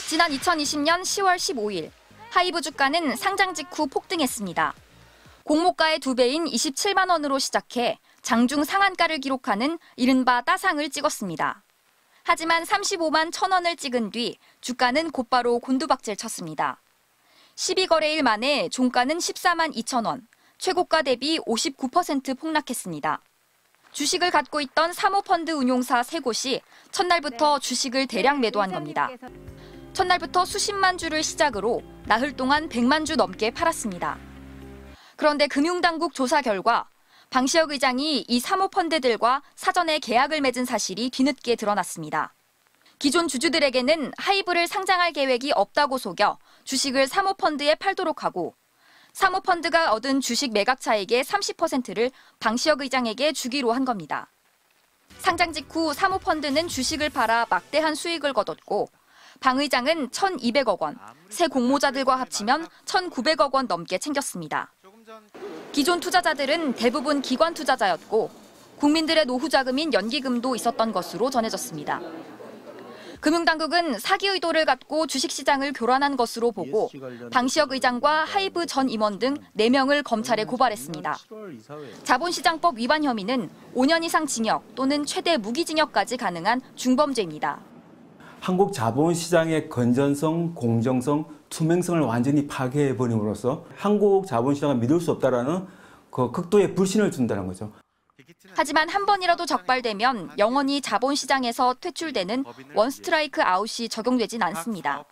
지난 2020년 10월 15일 하이브 주가는 상장 직후 폭등했습니다. 공모가의 2배인 27만 원으로 시작해 장중 상한가를 기록하는 이른바 따상을 찍었습니다. 하지만 35만 1,000원을 찍은 뒤 주가는 곧바로 곤두박질 쳤습니다. 12거래일 만에 종가는 14만 2,000원, 최고가 대비 59% 폭락했습니다. 주식을 갖고 있던 사모펀드 운용사 3곳이 첫날부터 주식을 대량 매도한 겁니다. 첫날부터 수십만 주를 시작으로 나흘 동안 100만 주 넘게 팔았습니다. 그런데 금융당국 조사 결과 방시혁 의장이 이 사모펀드들과 사전에 계약을 맺은 사실이 뒤늦게 드러났습니다. 기존 주주들에게는 하이브를 상장할 계획이 없다고 속여 주식을 사모펀드에 팔도록 하고 사모펀드가 얻은 주식 매각 차익의 30%를 방시혁 의장에게 주기로 한 겁니다. 상장 직후 사모펀드는 주식을 팔아 막대한 수익을 거뒀고 방 의장은 1,200억 원, 새 공모자들과 합치면 1,900억 원 넘게 챙겼습니다. 기존 투자자들은 대부분 기관 투자자였고 국민들의 노후 자금인 연기금도 있었던 것으로 전해졌습니다. 금융당국은 사기 의도를 갖고 주식시장을 교란한 것으로 보고 방시혁 의장과 하이브 전 임원 등 4명을 검찰에 고발했습니다. 자본시장법 위반 혐의는 5년 이상 징역 또는 최대 무기징역까지 가능한 중범죄입니다. 한국 자본시장의 건전성, 공정성, 투명성을 완전히 파괴해버림으로써 한국 자본시장을 믿을 수 없다라는 그 극도의 불신을 준다는 거죠. 하지만 한 번이라도 적발되면 영원히 자본시장에서 퇴출되는 원스트라이크 아웃이 적용되진 않습니다.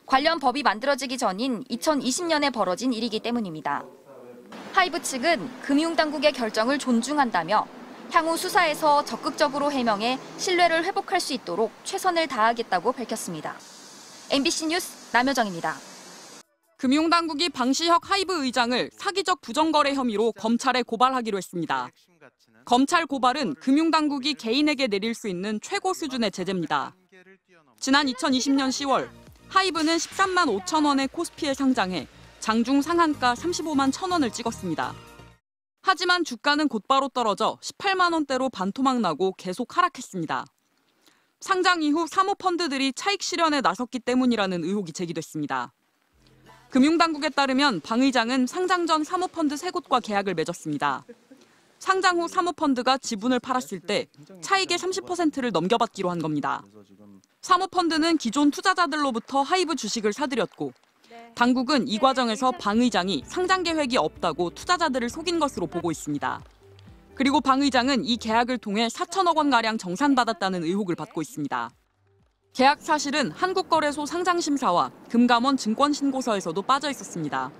관련 법이 만들어지기 전인 2020년에 벌어진 일이기 때문입니다. 하이브 측은 금융당국의 결정을 존중한다며 향후 수사에서 적극적으로 해명해 신뢰를 회복할 수 있도록 최선을 다하겠다고 밝혔습니다. MBC 뉴스 남효정입니다. 금융당국이 방시혁 하이브 의장을 사기적 부정거래 혐의로 검찰에 고발하기로 했습니다. 검찰 고발은 금융당국이 개인에게 내릴 수 있는 최고 수준의 제재입니다. 지난 2020년 10월 하이브는 13만 5천 원의 코스피에 상장해 장중 상한가 35만 1,000원을 찍었습니다. 하지만 주가는 곧바로 떨어져 18만 원대로 반토막 나고 계속 하락했습니다. 상장 이후 사모펀드들이 차익 실현에 나섰기 때문이라는 의혹이 제기됐습니다. 금융당국에 따르면 방 의장은 상장 전 사모펀드 3곳과 계약을 맺었습니다. 상장 후 사모펀드가 지분을 팔았을 때 차익의 30%를 넘겨받기로 한 겁니다. 사모펀드는 기존 투자자들로부터 하이브 주식을 사들였고 당국은 이 과정에서 방 의장이 상장 계획이 없다고 투자자들을 속인 것으로 보고 있습니다. 그리고 방 의장은 이 계약을 통해 4천억 원가량 정산받았다는 의혹을 받고 있습니다. 계약 사실은 한국거래소 상장심사와 금감원 증권신고서에서도 빠져 있었습니다.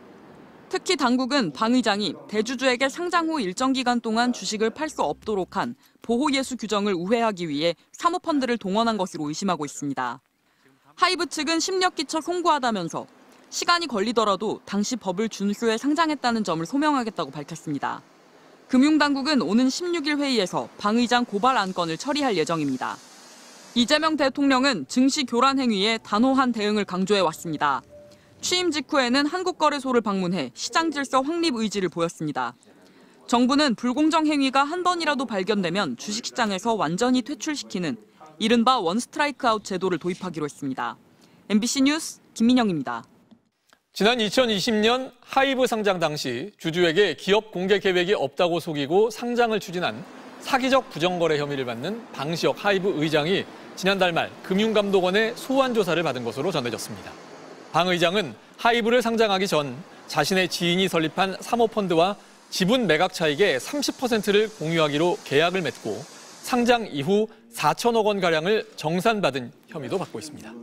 특히 당국은 방 의장이 대주주에게 상장 후 일정 기간 동안 주식을 팔 수 없도록 한 보호예수 규정을 우회하기 위해 사모펀드를 동원한 것으로 의심하고 있습니다. 하이브 측은 심력 끼쳐 송구하다면서 시간이 걸리더라도 당시 법을 준수해 상장했다는 점을 소명하겠다고 밝혔습니다. 금융당국은 오는 16일 회의에서 방 의장 고발 안건을 처리할 예정입니다. 이재명 대통령은 증시 교란 행위에 단호한 대응을 강조해왔습니다. 취임 직후에는 한국거래소를 방문해 시장 질서 확립 의지를 보였습니다. 정부는 불공정 행위가 한 번이라도 발견되면 주식시장에서 완전히 퇴출시키는 이른바 원스트라이크 아웃 제도를 도입하기로 했습니다. MBC 뉴스 김민영입니다. 지난 2020년 하이브 상장 당시 주주에게 기업 공개 계획이 없다고 속이고 상장을 추진한 사기적 부정거래 혐의를 받는 방시혁 하이브 의장이 지난달 말 금융감독원의 소환 조사를 받은 것으로 전해졌습니다. 방 의장은 하이브를 상장하기 전 자신의 지인이 설립한 사모펀드와 지분 매각 차익의 30%를 공유하기로 계약을 맺고 상장 이후 4천억 원가량을 정산받은 혐의도 받고 있습니다.